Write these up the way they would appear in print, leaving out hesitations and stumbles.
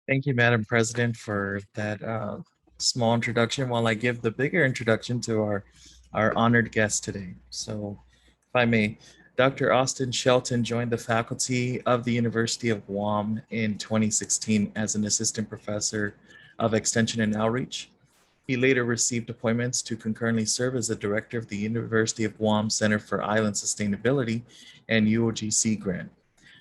Thank you, Madam President, for that small introduction while I give the bigger introduction to our honored guest today. So, if I may, Dr. Austin Shelton joined the faculty of the University of Guam in 2016 as an assistant professor of extension and outreach. He later received appointments to concurrently serve as the director of the University of Guam Center for Island Sustainability and UOGC grant.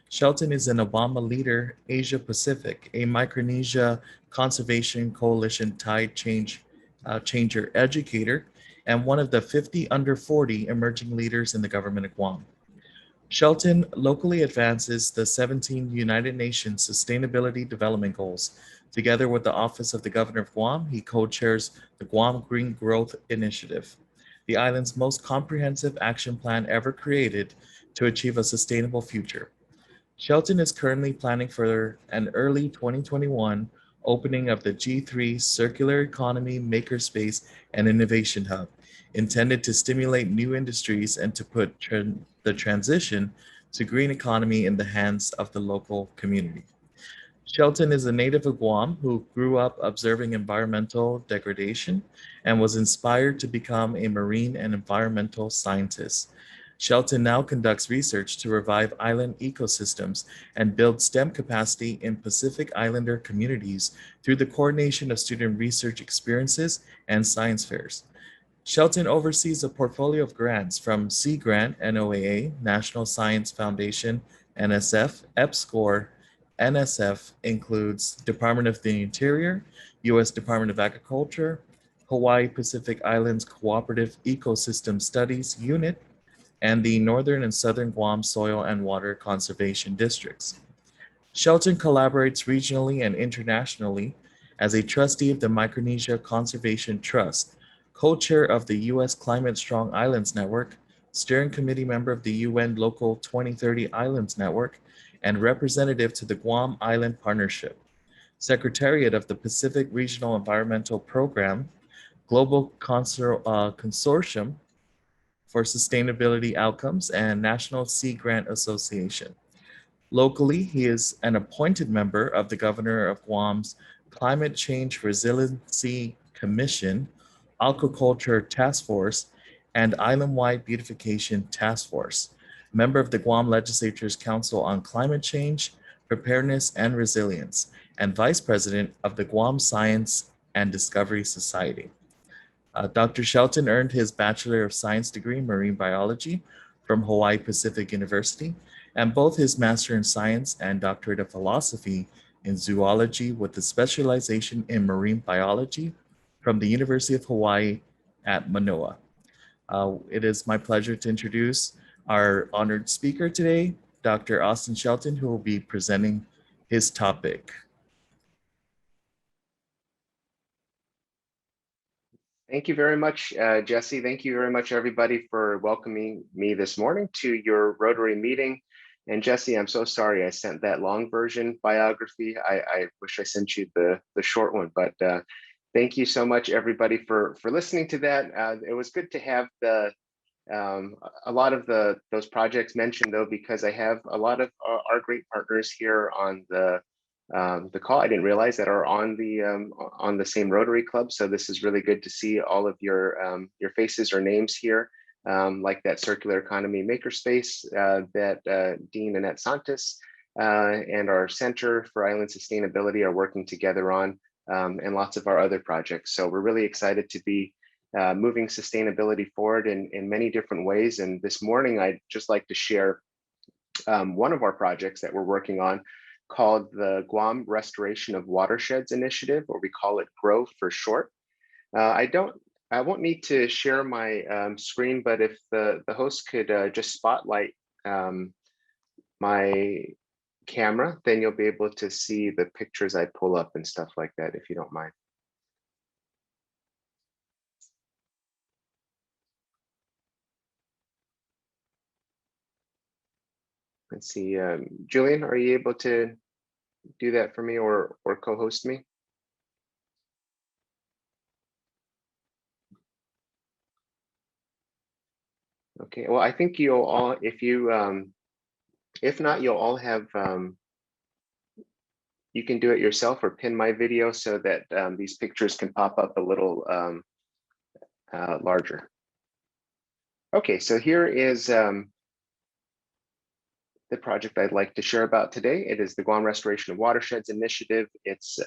Shelton is an Obama Leader Asia Pacific, a Micronesia Conservation Coalition Tide Changer educator, and one of the 50 under 40 emerging leaders in the government of Guam. Shelton locally advances the 17 United Nations Sustainability Development Goals. Together with the Office of the Governor of Guam, he co chairs the Guam Green Growth Initiative, the island's most comprehensive action plan ever created to achieve a sustainable future. Shelton is currently planning for an early 2021 opening of the G3 Circular Economy Makerspace and Innovation Hub, intended to stimulate new industries and to put the transition to green economy in the hands of the local community. Shelton is a native of Guam who grew up observing environmental degradation and was inspired to become a marine and environmental scientist. Shelton now conducts research to revive island ecosystems and build STEM capacity in Pacific Islander communities through the coordination of student research experiences and science fairs. Shelton oversees a portfolio of grants from Sea Grant, NOAA, National Science Foundation, NSF, EPSCoR, NSF includes Department of the Interior, U.S. Department of Agriculture, Hawaii Pacific Islands Cooperative Ecosystem Studies Unit, and the Northern and Southern Guam Soil and Water Conservation Districts. Shelton collaborates regionally and internationally as a trustee of the Micronesia Conservation Trust, co-chair of the U.S. Climate Strong Islands Network, steering committee member of the UN Local 2030 Islands Network, and representative to the Guam Island Partnership, secretariat of the Pacific Regional Environmental Program, Global Consortium for Sustainability Outcomes, and National Sea Grant Association. Locally, he is an appointed member of the Governor of Guam's Climate Change Resiliency Commission, Aquaculture Task Force, and Island-wide Beautification Task Force, member of the Guam Legislature's Council on Climate Change, Preparedness, and Resilience, and vice president of the Guam Science and Discovery Society. Dr. Shelton earned his Bachelor of Science degree in Marine Biology from Hawaii Pacific University and both his Master in Science and Doctorate of Philosophy in Zoology with a specialization in Marine Biology from the University of Hawaii at Manoa. It is my pleasure to introduce our honored speaker today, Dr. Austin Shelton, who will be presenting his topic. Thank you very much, Jesse. Thank you very much, everybody, for welcoming me this morning to your Rotary meeting. And Jesse, I'm so sorry I sent that long version biography. I wish I sent you the short one, but thank you so much, everybody, for listening to that. It was good to have a lot of those projects mentioned, though, because I have a lot of our great partners here on the call. I didn't realize that are on the same Rotary Club. So this is really good to see all of your faces or names here, like that Circular Economy Makerspace that Dean Annette Santos and our Center for Island Sustainability are working together on, and lots of our other projects. So we're really excited to be moving sustainability forward in many different ways. And this morning, I'd just like to share one of our projects that we're working on called the Guam Restoration of Watersheds Initiative, or we call it GROW for short. I won't need to share my screen, but if the host could just spotlight my camera, then you'll be able to see the pictures I pull up and stuff like that, if you don't mind. Let's see, Julian, are you able to do that for me or co-host me? Okay, well, I think you'll all, if not, you'll all have you can do it yourself or pin my video so that these pictures can pop up a little larger. Okay, so here is the project I'd like to share about today. It is the Guam Restoration of Watersheds Initiative. It's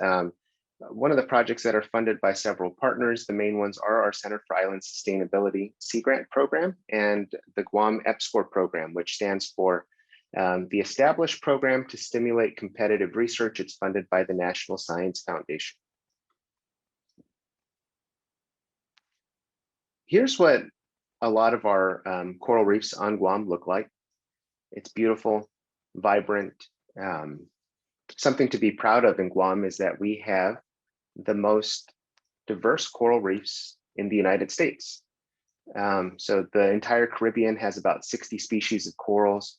one of the projects that are funded by several partners. The main ones are our Center for Island Sustainability Sea Grant Program and the Guam EPSCoR program, which stands for the Established Program to Stimulate Competitive Research. It's funded by the National Science Foundation. Here's what a lot of our coral reefs on Guam look like. It's beautiful, vibrant. Something to be proud of in Guam is that we have the most diverse coral reefs in the United States. So the entire Caribbean has about 60 species of corals.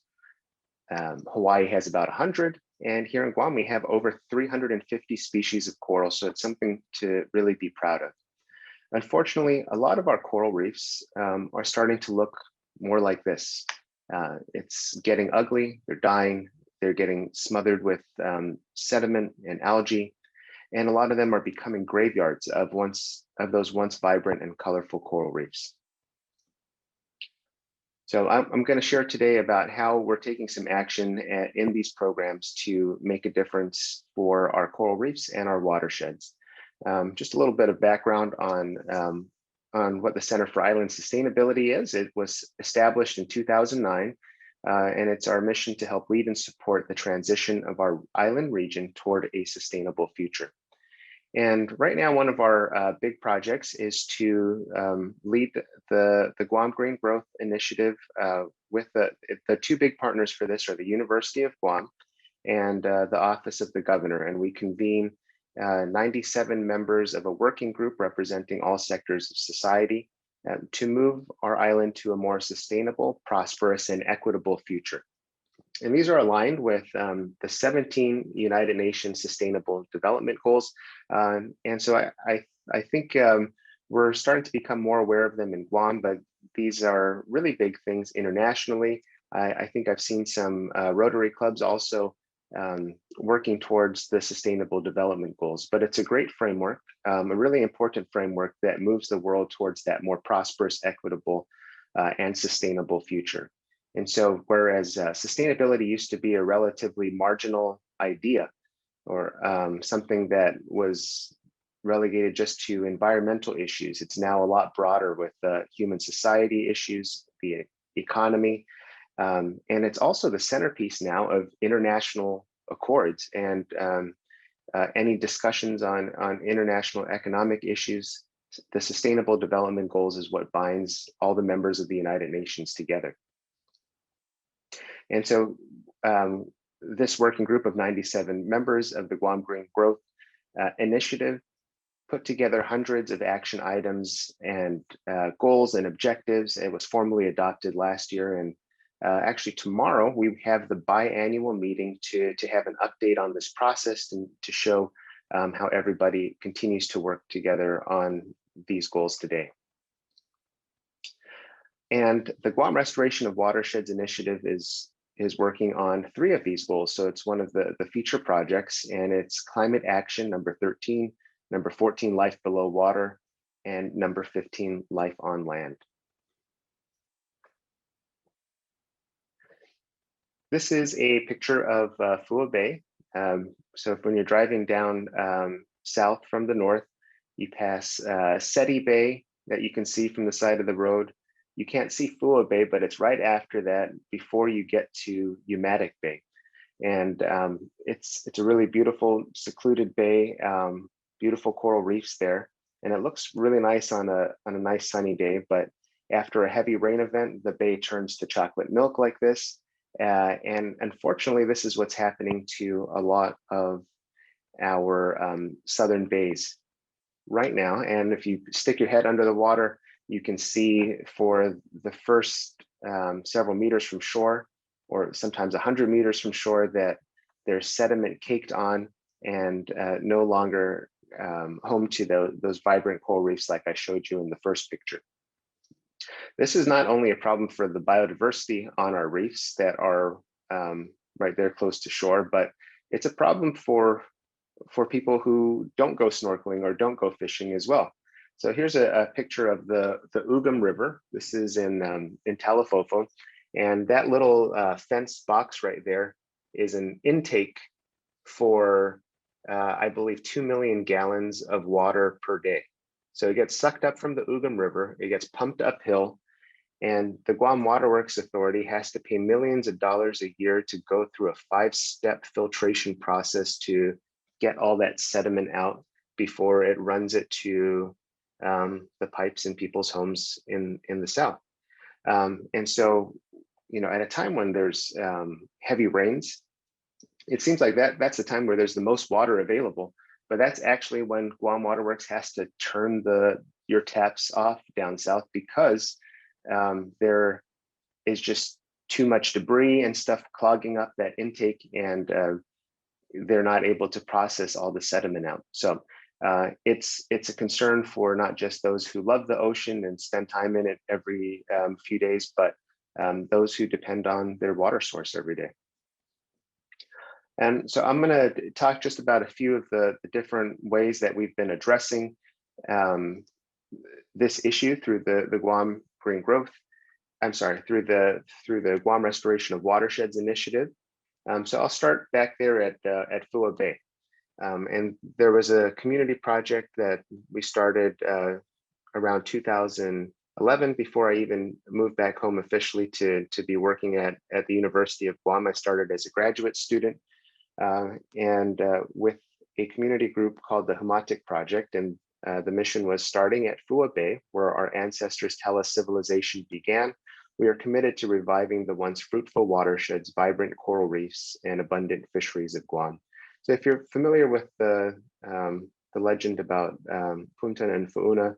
Hawaii has about 100. And here in Guam, we have over 350 species of coral. So it's something to really be proud of. Unfortunately, a lot of our coral reefs are starting to look more like this. It's getting ugly, they're dying, they're getting smothered with sediment and algae, and a lot of them are becoming graveyards of those once vibrant and colorful coral reefs. So I'm going to share today about how we're taking some action in these programs to make a difference for our coral reefs and our watersheds. Just a little bit of background on what the Center for Island Sustainability is. It was established in 2009, and it's our mission to help lead and support the transition of our island region toward a sustainable future. And right now, one of our big projects is to lead the Guam Green Growth Initiative with the two big partners for this are the University of Guam and the Office of the Governor. And we convene 97 members of a working group representing all sectors of society to move our island to a more sustainable, prosperous, and equitable future. And these are aligned with the 17 United Nations Sustainable Development Goals. And so I think we're starting to become more aware of them in Guam, but these are really big things internationally. I think I've seen some Rotary clubs also working towards the Sustainable Development Goals, but it's a great framework, a really important framework that moves the world towards that more prosperous, equitable, and sustainable future. And so whereas sustainability used to be a relatively marginal idea or something that was relegated just to environmental issues, it's now a lot broader with human society issues, the economy, and it's also the centerpiece now of international accords and any discussions on international economic issues. The Sustainable Development Goals is what binds all the members of the United Nations together. And so this working group of 97 members of the Guam Green Growth Initiative put together hundreds of action items and goals and objectives. It was formally adopted last year, and actually tomorrow we have the biannual meeting to have an update on this process and to show how everybody continues to work together on these goals today. And the Guam Restoration of Watersheds Initiative is working on 3 of these goals. So it's one of the feature projects, and it's climate action number 13, number 14, life below water, and number 15, life on land. This is a picture of Fua Bay. So when you're driving down south from the north, you pass Seti Bay that you can see from the side of the road. You can't see Fua Bay, but it's right after that before you get to Umatic Bay. And it's a really beautiful, secluded bay, beautiful coral reefs there. And it looks really nice on a nice sunny day, but after a heavy rain event, the bay turns to chocolate milk like this. And unfortunately, this is what's happening to a lot of our southern bays right now. And if you stick your head under the water, you can see for the first several meters from shore, or sometimes 100 meters from shore, that there's sediment caked on and no longer home to those vibrant coral reefs like I showed you in the first picture. This is not only a problem for the biodiversity on our reefs that are right there close to shore, but it's a problem for for people who don't go snorkeling or don't go fishing as well. So here's a picture of the Ugam River. This is in Talifofo. And that little fenced box right there is an intake for, I believe, 2 million gallons of water per day. So it gets sucked up from the Ugam River, it gets pumped uphill, and the Guam Waterworks Authority has to pay millions of dollars a year to go through a 5-step filtration process to get all that sediment out before it runs it to the pipes in people's homes in the South. And so, you know, at a time when there's heavy rains, it seems like that's the time where there's the most water available, but that's actually when Guam Waterworks has to turn your taps off down south, because there is just too much debris and stuff clogging up that intake, and they're not able to process all the sediment out. So it's a concern for not just those who love the ocean and spend time in it every few days, but those who depend on their water source every day. And so I'm going to talk just about a few of the different ways that we've been addressing this issue through the Guam Green Growth. I'm sorry, through the Guam Restoration of Watersheds initiative. So I'll start back there at Fua Bay. And there was a community project that we started around 2011, before I even moved back home officially to be working at the University of Guam. I started as a graduate student and with a community group called the Hamatic Project. And the mission was starting at Fua Bay, where our ancestors tell us civilization began. We are committed to reviving the once fruitful watersheds, vibrant coral reefs, and abundant fisheries of Guam. So if you're familiar with the legend about Punta and Fauna,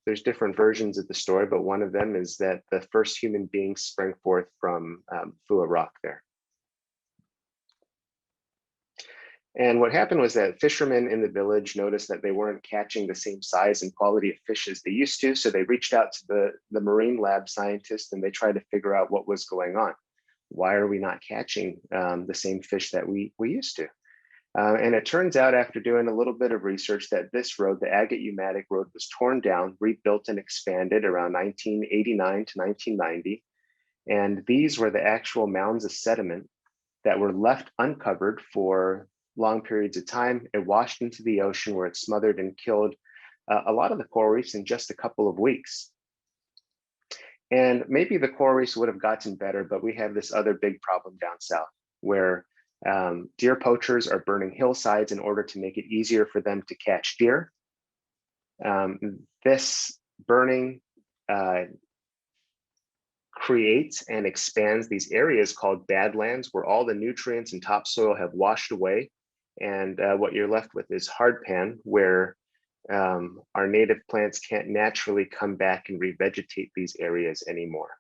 there's different versions of the story, but one of them is that the first human beings sprang forth from Fua Rock there. And what happened was that fishermen in the village noticed that they weren't catching the same size and quality of fish as they used to. So they reached out to the marine lab scientists, and they tried to figure out what was going on. Why are we not catching the same fish that we used to? And it turns out, after doing a little bit of research, that this road, the Agate-Umatic Road, was torn down, rebuilt, and expanded around 1989 to 1990. And these were the actual mounds of sediment that were left uncovered for long periods of time. It washed into the ocean, where it smothered and killed a lot of the coral reefs in just a couple of weeks. And maybe the coral reefs would have gotten better, but we have this other big problem down south, where deer poachers are burning hillsides in order to make it easier for them to catch deer. This burning creates and expands these areas called badlands, where all the nutrients and topsoil have washed away. And what you're left with is hardpan, where our native plants can't naturally come back and revegetate these areas anymore.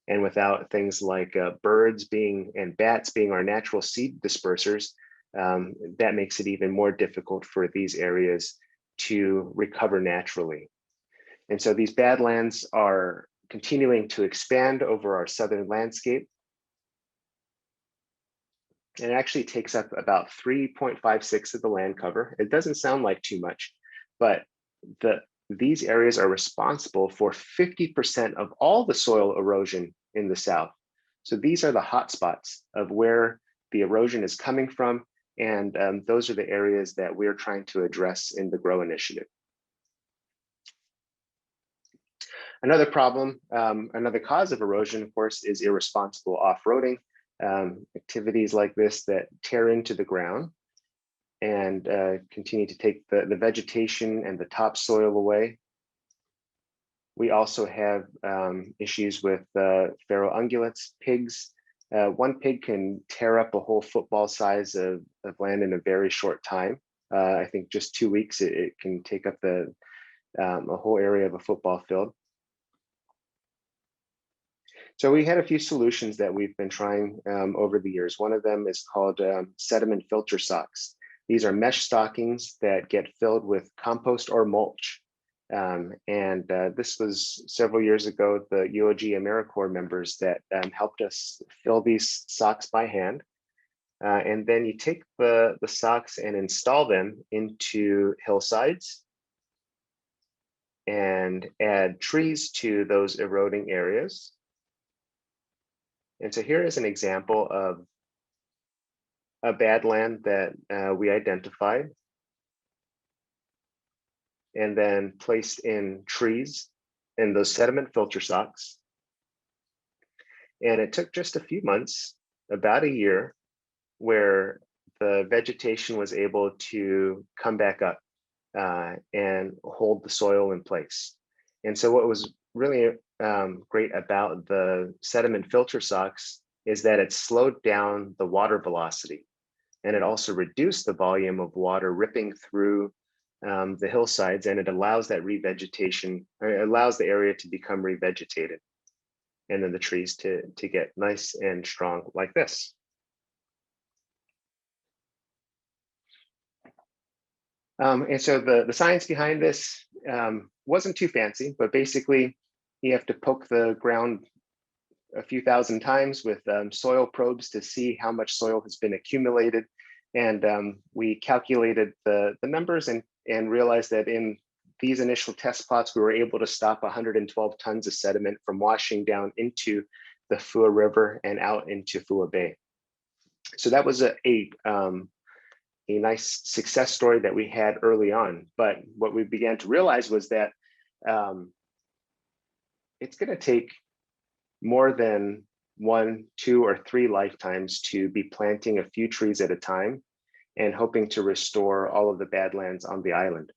And without things like birds and bats being our natural seed dispersers, that makes it even more difficult for these areas to recover naturally. And so these badlands are continuing to expand over our southern landscape. And it actually takes up about 3.56 of the land cover. It doesn't sound like too much, but these areas are responsible for 50% of all the soil erosion in the South. So these are the hot spots of where the erosion is coming from. And those are the areas that we're trying to address in the GROW initiative. Another problem, another cause of erosion, of course, is irresponsible off-roading. Activities like this that tear into the ground and continue to take the vegetation and the topsoil away. We also have issues with feral ungulates, pigs. One pig can tear up a whole football size of land in a very short time. I think just 2 weeks, it can take up a whole area of a football field. So we had a few solutions that we've been trying over the years. One of them is called sediment filter socks. These are mesh stockings that get filled with compost or mulch. This was several years ago, the UOG AmeriCorps members that helped us fill these socks by hand. And then you take the socks and install them into hillsides and add trees to those eroding areas. And so here is an example of a badland that we identified and then placed in trees in those sediment filter socks. And it took just a few months, about a year, where the vegetation was able to come back up and hold the soil in place. And so what was really great about the sediment filter socks is that it slowed down the water velocity, and it also reduced the volume of water ripping through the hillsides, and it allows that revegetation, or it allows the area to become revegetated, and then the trees to get nice and strong like this. And so the science behind this wasn't too fancy, but basically you have to poke the ground a few thousand times with soil probes to see how much soil has been accumulated. And we calculated the numbers and realized that in these initial test plots, we were able to stop 112 tons of sediment from washing down into the Fua River and out into Fua Bay. So that was a nice success story that we had early on. But what we began to realize was that it's going to take more than 1, 2, or 3 lifetimes to be planting a few trees at a time and hoping to restore all of the badlands on the island.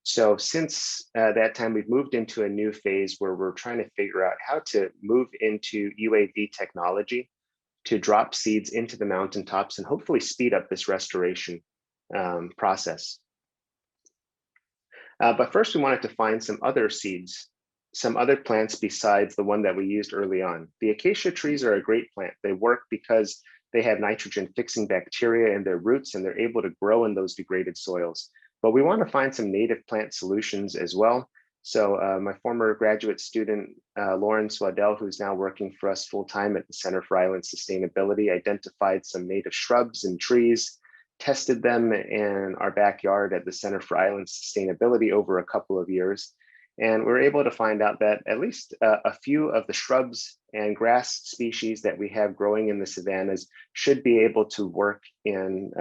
So since that time, we've moved into a new phase where we're trying to figure out how to move into UAV technology to drop seeds into the mountaintops and hopefully speed up this restoration process. But first, we wanted to find some other seeds, some other plants besides the one that we used early on. The acacia trees are a great plant. They work because they have nitrogen fixing bacteria in their roots, and they're able to grow in those degraded soils. But we want to find some native plant solutions as well. So my former graduate student, Lauren Swaddell, who's now working for us full-time at the Center for Island Sustainability, identified some native shrubs and trees, tested them in our backyard at the Center for Island Sustainability over a couple of years. And we were able to find out that at least a few of the shrubs and grass species that we have growing in the savannas should be able to work in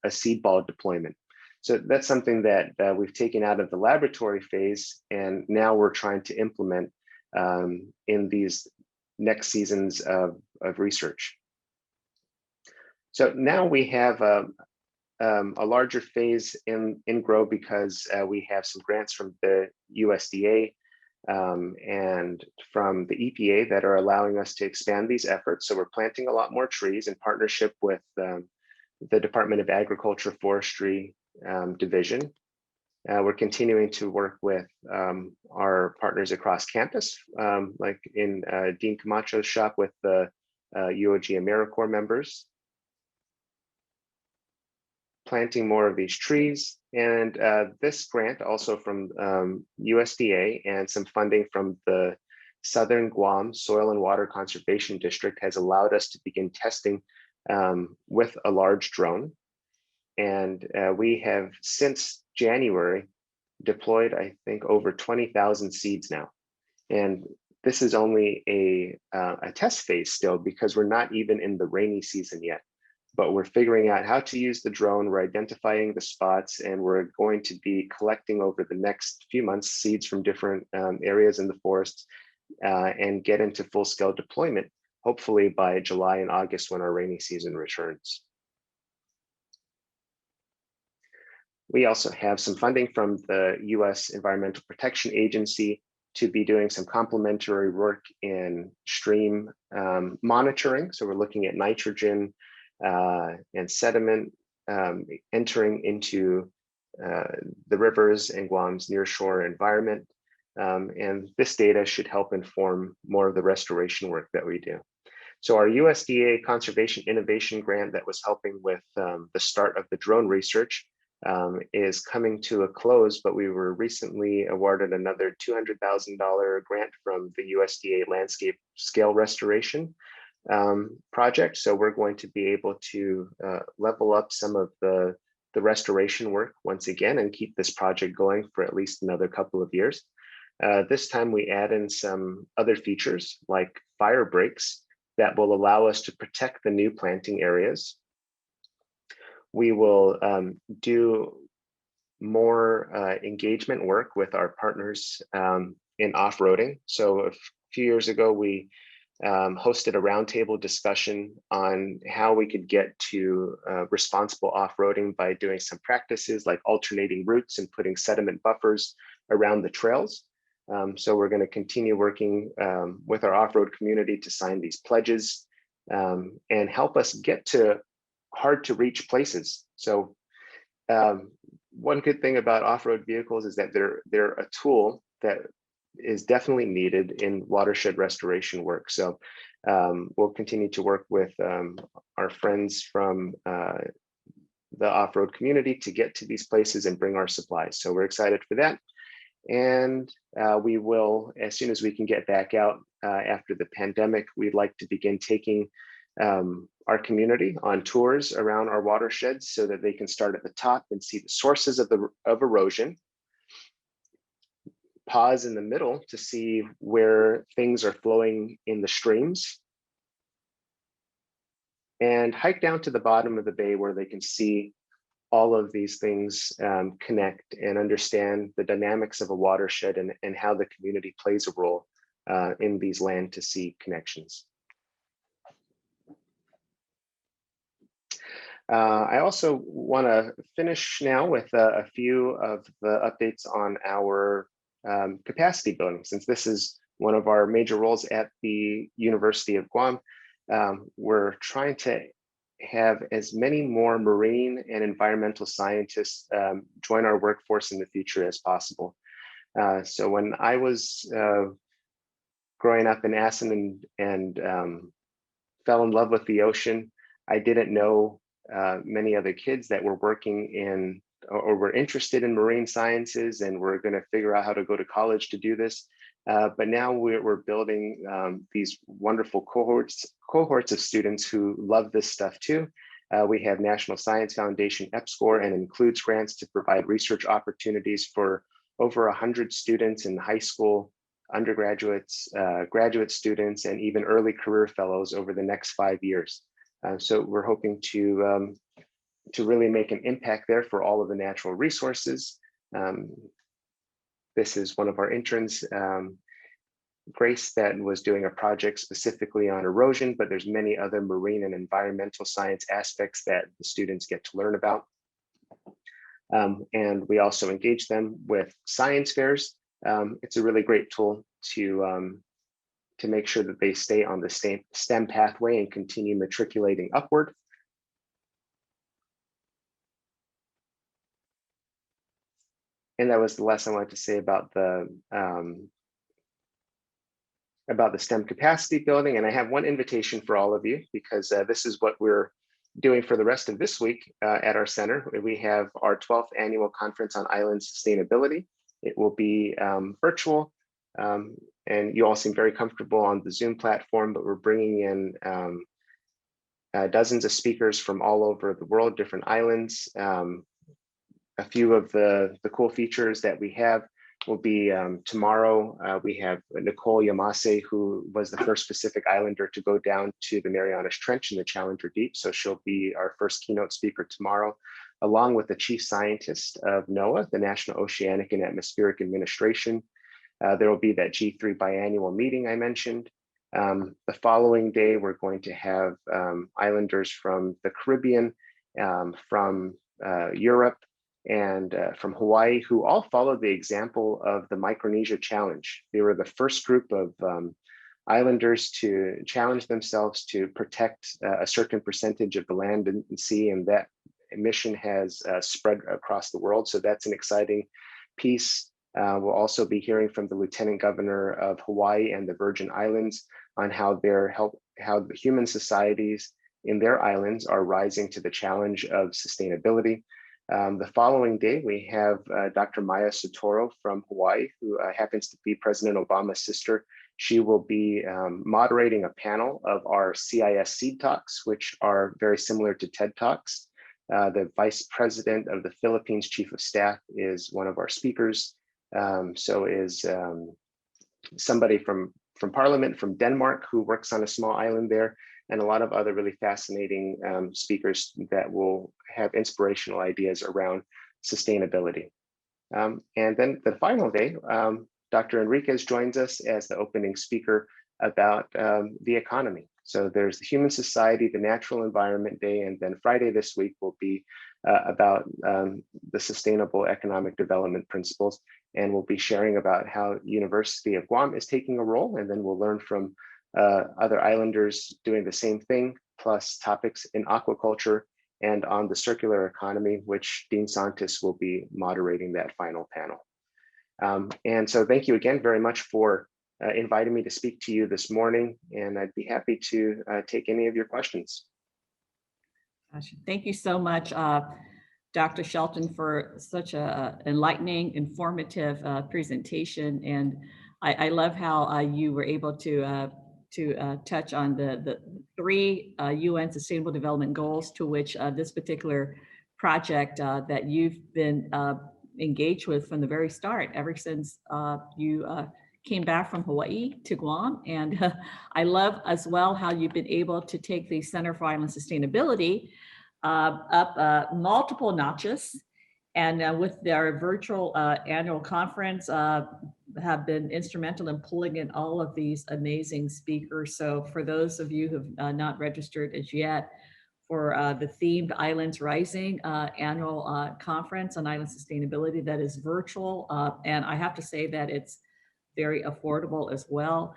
a seed ball deployment. So that's something that we've taken out of the laboratory phase, and now we're trying to implement in these next seasons of research. So now we have a larger phase in grow because we have some grants from the USDA and from the EPA that are allowing us to expand these efforts. So we're planting a lot more trees in partnership with the Department of Agriculture Forestry Division. We're continuing to work with our partners across campus, like in Dean Camacho's shop with the UOG AmeriCorps members, planting more of these trees. And this grant also from USDA and some funding from the Southern Guam Soil and Water Conservation District has allowed us to begin testing with a large drone. And we have since January deployed, I think, over 20,000 seeds now. And this is only a test phase still because we're not even in the rainy season yet. But we're figuring out how to use the drone, we're identifying the spots, and we're going to be collecting over the next few months seeds from different areas in the forests and get into full-scale deployment, hopefully by July and August when our rainy season returns. We also have some funding from the US Environmental Protection Agency to be doing some complementary work in stream monitoring. So we're looking at nitrogen and sediment entering into the rivers and Guam's nearshore environment. And this data should help inform more of the restoration work that we do. So our USDA Conservation Innovation Grant that was helping with the start of the drone research is coming to a close, but we were recently awarded another $200,000 grant from the USDA Landscape Scale Restoration project. So we're going to be able to level up some of the restoration work once again and keep this project going for at least another couple of years. This time we add in some other features like fire breaks that will allow us to protect the new planting areas. We will do more engagement work with our partners in off-roading. So a few years ago, we hosted a roundtable discussion on how we could get to responsible off-roading by doing some practices like alternating routes and putting sediment buffers around the trails. So we're going to continue working with our off-road community to sign these pledges and help us get to hard to reach places. So one good thing about off-road vehicles is that they're a tool that is definitely needed in watershed restoration work. So we'll continue to work with our friends from the off-road community to get to these places and bring our supplies. So we're excited for that. And we will, as soon as we can get back out after the pandemic, we'd like to begin taking our community on tours around our watersheds so that they can start at the top and see the sources of erosion, pause in the middle to see where things are flowing in the streams, and hike down to the bottom of the bay where they can see all of these things connect and understand the dynamics of a watershed and how the community plays a role in these land to sea connections. I also want to finish now with a few of the updates on our capacity building, since this is one of our major roles at the University of Guam. We're trying to have as many more marine and environmental scientists join our workforce in the future as possible. So when I was growing up in Assen and fell in love with the ocean, I didn't know many other kids that were working in or were interested in marine sciences and were going to figure out how to go to college to do this. But now we're building these wonderful cohorts of students who love this stuff too. We have National Science Foundation EPSCoR and includes grants to provide research opportunities for over 100 students in high school, undergraduates, graduate students, and even early career fellows over the next 5 years. So we're hoping to really make an impact there for all of the natural resources. This is one of our interns, Grace, that was doing a project specifically on erosion, but there's many other marine and environmental science aspects that the students get to learn about. And we also engage them with science fairs. It's a really great tool to make sure that they stay on the STEM pathway and continue matriculating upward. And that was the last I wanted to say about the STEM capacity building. And I have one invitation for all of you, because this is what we're doing for the rest of this week at our center. We have our 12th annual conference on island sustainability. It will be virtual. And you all seem very comfortable on the Zoom platform, but we're bringing in dozens of speakers from all over the world, different islands. A few of the cool features that we have will be tomorrow. We have Nicole Yamase, who was the first Pacific Islander to go down to the Marianas Trench in the Challenger Deep. So she'll be our first keynote speaker tomorrow, along with the chief scientist of NOAA, the National Oceanic and Atmospheric Administration. There will be that G3 biannual meeting I mentioned. The following day, we're going to have islanders from the Caribbean, from Europe, and from Hawaii, who all followed the example of the Micronesia Challenge. They were the first group of islanders to challenge themselves to protect a certain percentage of the land and sea, and that mission has spread across the world. So that's an exciting piece. We'll also be hearing from the Lieutenant Governor of Hawaii and the Virgin Islands on how the human societies in their islands are rising to the challenge of sustainability. The following day, we have Dr. Maya Sotoro from Hawaii, who happens to be President Obama's sister She will be moderating a panel of our CIS Seed Talks, which are very similar to TED Talks. The Vice President of the Philippines Chief of Staff is one of our speakers. So is somebody from Parliament from Denmark who works on a small island there, and a lot of other really fascinating speakers that will have inspirational ideas around sustainability. And then the final day, Dr. Enriquez joins us as the opening speaker about the economy. So there's the Human Society, the Natural Environment Day, and then Friday this week will be about the Sustainable Economic Development Principles. And we'll be sharing about how University of Guam is taking a role, and then we'll learn from other islanders doing the same thing, plus topics in aquaculture and on the circular economy, which Dean Santos will be moderating that final panel. And so thank you again very much for inviting me to speak to you this morning, and I'd be happy to take any of your questions. Thank you so much, Dr. Shelton, for such a enlightening, informative presentation. And I love how you were able to touch on the 3 UN Sustainable Development Goals, to which this particular project that you've been engaged with from the very start, ever since you came back from Hawaii to Guam. And I love as well how you've been able to take the Center for Island Sustainability up multiple notches, and with their virtual annual conference have been instrumental in pulling in all of these amazing speakers. So for those of you who have not registered as yet for the themed Islands Rising annual conference on island sustainability, that is virtual, and I have to say that it's very affordable as well.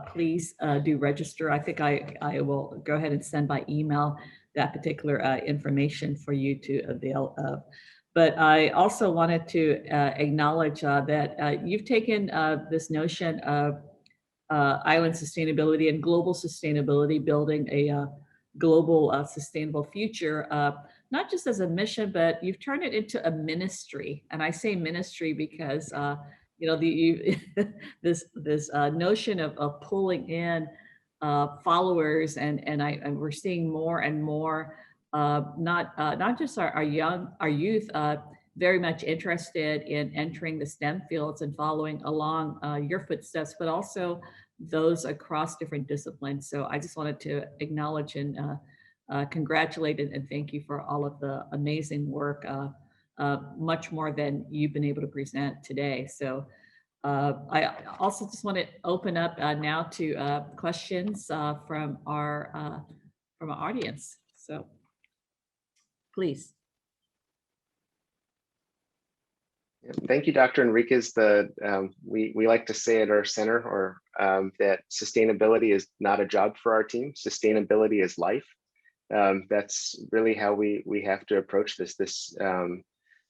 Please do register. I think I will go ahead and send by email that particular information for you to avail of. But I also wanted to acknowledge that you've taken this notion of island sustainability and global sustainability, building a global sustainable future, not just as a mission, but you've turned it into a ministry. And I say ministry because you know, this notion of pulling in followers, and we're seeing more and more, not just our youth very much interested in entering the STEM fields and following along your footsteps, but also those across different disciplines. So I just wanted to acknowledge and congratulate and thank you for all of the amazing work, much more than you've been able to present today. So I also just want to open up now to questions from our audience. So please. Thank you, Dr. Enriquez. We like to say at our center that sustainability is not a job for our team. Sustainability is life. That's really how we have to approach this.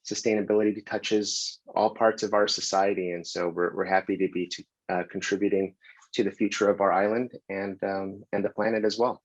Sustainability touches all parts of our society, and so we're happy to be contributing to the future of our island and the planet as well.